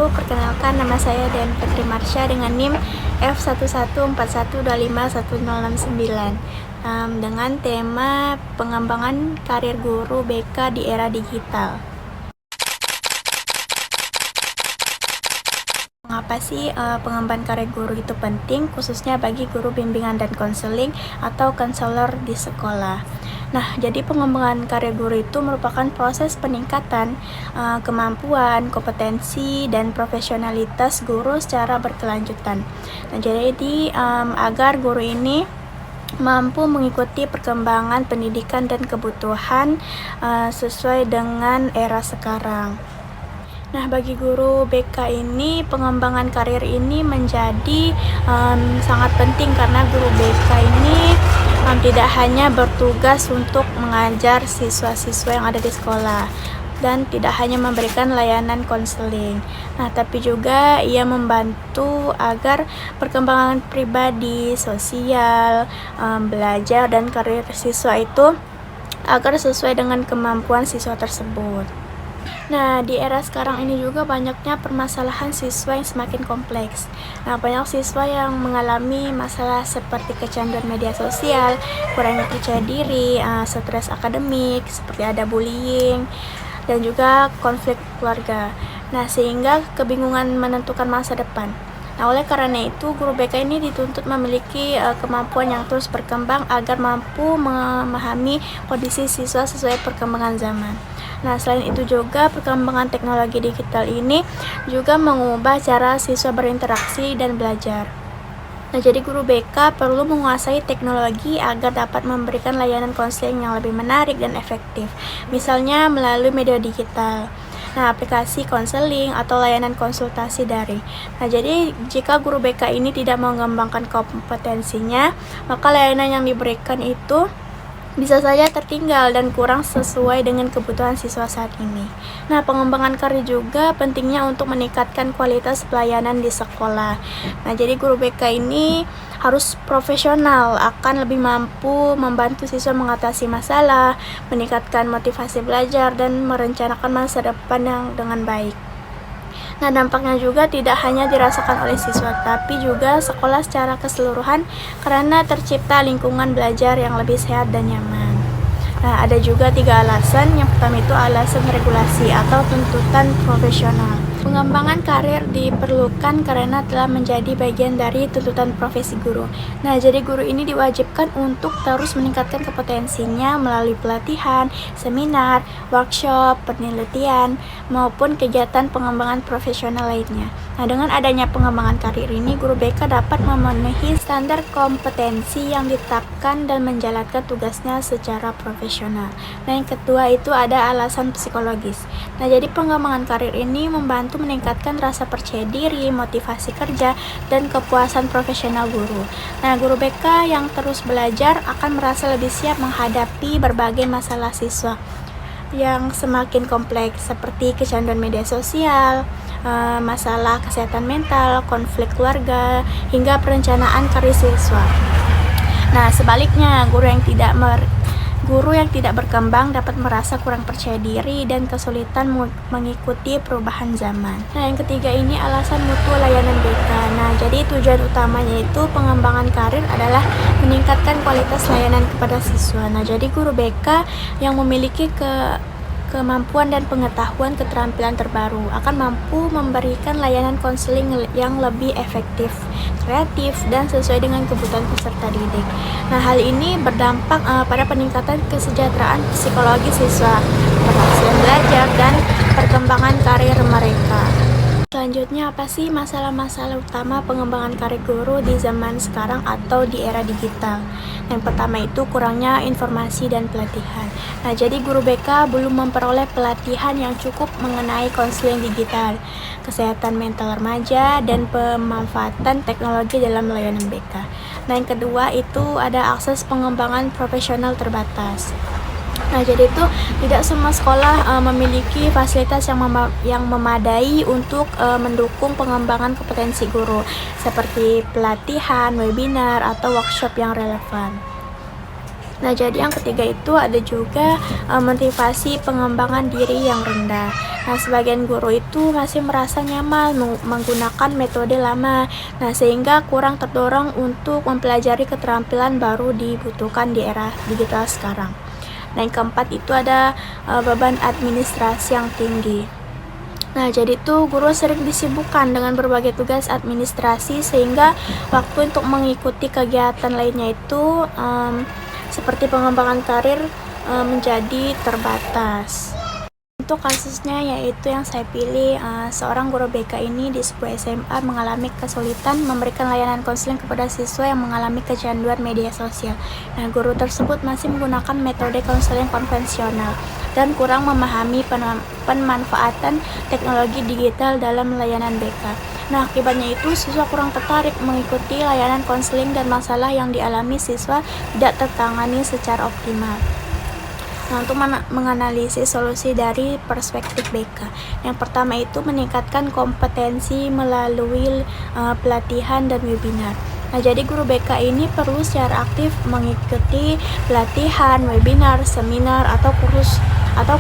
wabarakatuh. Perkenalkan, nama saya Dian Petri Marsha dengan NIM F1141510669 dengan tema pengembangan karir guru BK di era digital. Mengapa sih pengembangan karir guru itu penting, khususnya bagi guru bimbingan dan konseling atau konselor di sekolah? Nah, jadi pengembangan karir guru itu merupakan proses peningkatan kemampuan, kompetensi, dan profesionalitas guru secara berkelanjutan. Nah, jadi agar guru ini mampu mengikuti perkembangan pendidikan dan kebutuhan sesuai dengan era sekarang. Nah, bagi guru BK ini, pengembangan karir ini menjadi sangat penting karena guru BK ini tidak hanya bertugas untuk mengajar siswa-siswa yang ada di sekolah dan tidak hanya memberikan layanan konseling. Nah, tapi juga ia membantu agar perkembangan pribadi, sosial, belajar dan karir siswa itu agar sesuai dengan kemampuan siswa tersebut. Nah, di era sekarang ini juga banyaknya permasalahan siswa yang semakin kompleks. Nah, banyak siswa yang mengalami masalah seperti kecanduan media sosial, kurangnya percaya diri, stres akademik, seperti ada bullying, dan juga konflik keluarga. Nah, sehingga kebingungan menentukan masa depan. Nah, oleh karena itu, guru BK ini dituntut memiliki kemampuan yang terus berkembang agar mampu memahami kondisi siswa sesuai perkembangan zaman. Nah, selain itu juga perkembangan teknologi digital ini juga mengubah cara siswa berinteraksi dan belajar. Nah, jadi guru BK perlu menguasai teknologi agar dapat memberikan layanan konseling yang lebih menarik dan efektif. Misalnya melalui media digital. Nah, aplikasi konseling atau layanan konsultasi daring. Nah, jadi jika guru BK ini tidak mengembangkan kompetensinya, maka layanan yang diberikan itu bisa saja tertinggal dan kurang sesuai dengan kebutuhan siswa saat ini. Nah, pengembangan karir juga pentingnya untuk meningkatkan kualitas pelayanan di sekolah. Nah, jadi guru BK ini harus profesional, akan lebih mampu membantu siswa mengatasi masalah, meningkatkan motivasi belajar, dan merencanakan masa depan yang dengan baik. Nah, dampaknya juga tidak hanya dirasakan oleh siswa, tapi juga sekolah secara keseluruhan karena tercipta lingkungan belajar yang lebih sehat dan nyaman. Nah, ada juga 3 alasan. Yang pertama itu alasan regulasi atau tuntutan profesional. Pengembangan karir diperlukan karena telah menjadi bagian dari tuntutan profesi guru. Nah, jadi guru ini diwajibkan untuk terus meningkatkan kompetensinya melalui pelatihan, seminar, workshop, penelitian, maupun kegiatan pengembangan profesional lainnya. Nah, dengan adanya pengembangan karir ini, guru BK dapat memenuhi standar kompetensi yang ditetapkan dan menjalankan tugasnya secara profesional. Nah, yang kedua itu ada alasan psikologis. Nah, jadi pengembangan karir ini membantu meningkatkan rasa percaya diri, motivasi kerja, dan kepuasan profesional guru. Nah, guru BK yang terus belajar akan merasa lebih siap menghadapi berbagai masalah siswa yang semakin kompleks seperti kecanduan media sosial, masalah kesehatan mental, konflik keluarga, hingga perencanaan karir siswa. Nah, sebaliknya, guru yang tidak berkembang dapat merasa kurang percaya diri dan kesulitan mengikuti perubahan zaman. Nah, yang ketiga ini alasan mutu layanan BK. Nah, jadi tujuan utamanya itu pengembangan karir adalah meningkatkan kualitas layanan kepada siswa. Nah, jadi guru BK yang memiliki kemampuan dan pengetahuan keterampilan terbaru akan mampu memberikan layanan konseling yang lebih efektif, kreatif, dan sesuai dengan kebutuhan peserta didik. Nah, hal ini berdampak pada peningkatan kesejahteraan psikologi siswa, keberhasilan belajar, dan perkembangan karir mereka. Selanjutnya, apa sih masalah-masalah utama pengembangan karir guru di zaman sekarang atau di era digital? Yang pertama itu kurangnya informasi dan pelatihan. Nah, jadi guru BK belum memperoleh pelatihan yang cukup mengenai konseling digital, kesehatan mental remaja, dan pemanfaatan teknologi dalam layanan BK. Nah, yang kedua itu ada akses pengembangan profesional terbatas. Nah, jadi itu tidak semua sekolah memiliki fasilitas yang memadai untuk mendukung pengembangan kompetensi guru seperti pelatihan, webinar, atau workshop yang relevan. Nah, jadi yang ketiga itu ada juga motivasi pengembangan diri yang rendah. Nah, sebagian guru itu masih merasa nyaman menggunakan metode lama. Nah, sehingga kurang terdorong untuk mempelajari keterampilan baru dibutuhkan di era digital sekarang. Nah, yang keempat itu ada beban administrasi yang tinggi. Nah, jadi tuh guru sering disibukkan dengan berbagai tugas administrasi sehingga waktu untuk mengikuti kegiatan lainnya itu seperti pengembangan karir menjadi terbatas. Untuk kasusnya yaitu yang saya pilih, seorang guru BK ini di sebuah SMA mengalami kesulitan memberikan layanan konseling kepada siswa yang mengalami kecanduan media sosial. Nah, guru tersebut masih menggunakan metode konseling konvensional dan kurang memahami pemanfaatan teknologi digital dalam layanan BK. Nah, akibatnya itu siswa kurang tertarik mengikuti layanan konseling dan masalah yang dialami siswa tidak tertangani secara optimal. Nah, untuk menganalisis solusi dari perspektif BK, yang pertama itu meningkatkan kompetensi melalui pelatihan dan webinar. Nah, jadi guru BK ini perlu secara aktif mengikuti pelatihan, webinar, seminar, atau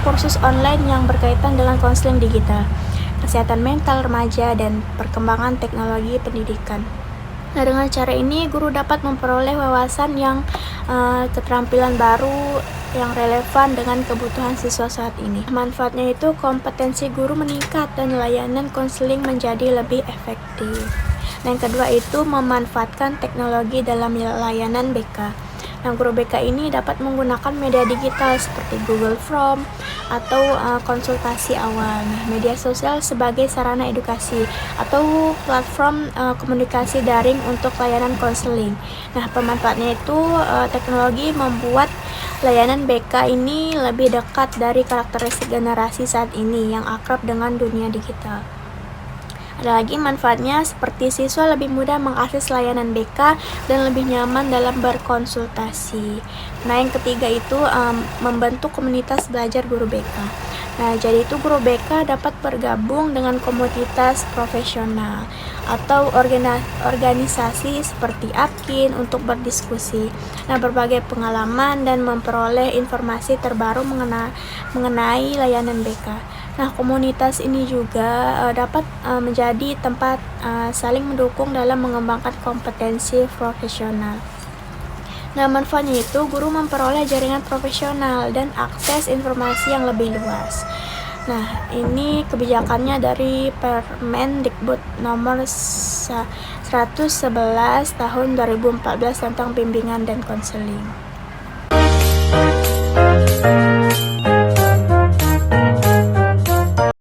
kursus online yang berkaitan dengan konseling digital, kesehatan mental remaja, dan perkembangan teknologi pendidikan. Nah, dengan cara ini guru dapat memperoleh wawasan yang keterampilan baru yang relevan dengan kebutuhan siswa saat ini. Manfaatnya itu kompetensi guru meningkat dan layanan konseling menjadi lebih efektif. Yang kedua itu memanfaatkan teknologi dalam layanan BK. Nah, guru BK ini dapat menggunakan media digital seperti Google Form atau konsultasi awal. Nah, media sosial sebagai sarana edukasi atau platform komunikasi daring untuk layanan konseling. Nah, pemanfaatnya itu teknologi membuat layanan BK ini lebih dekat dari karakteristik generasi saat ini yang akrab dengan dunia digital. Ada lagi manfaatnya seperti siswa lebih mudah mengakses layanan BK dan lebih nyaman dalam berkonsultasi. Nah, yang ketiga itu membentuk komunitas belajar guru BK. Nah, jadi itu guru BK dapat bergabung dengan komunitas profesional atau organisasi seperti APKIN untuk berdiskusi. Nah, berbagai pengalaman dan memperoleh informasi terbaru mengenai layanan BK. Nah, komunitas ini juga dapat menjadi tempat saling mendukung dalam mengembangkan kompetensi profesional. Nah, manfaatnya itu guru memperoleh jaringan profesional dan akses informasi yang lebih luas. Nah, ini kebijakannya dari Permendikbud nomor 111 tahun 2014 tentang bimbingan dan konseling.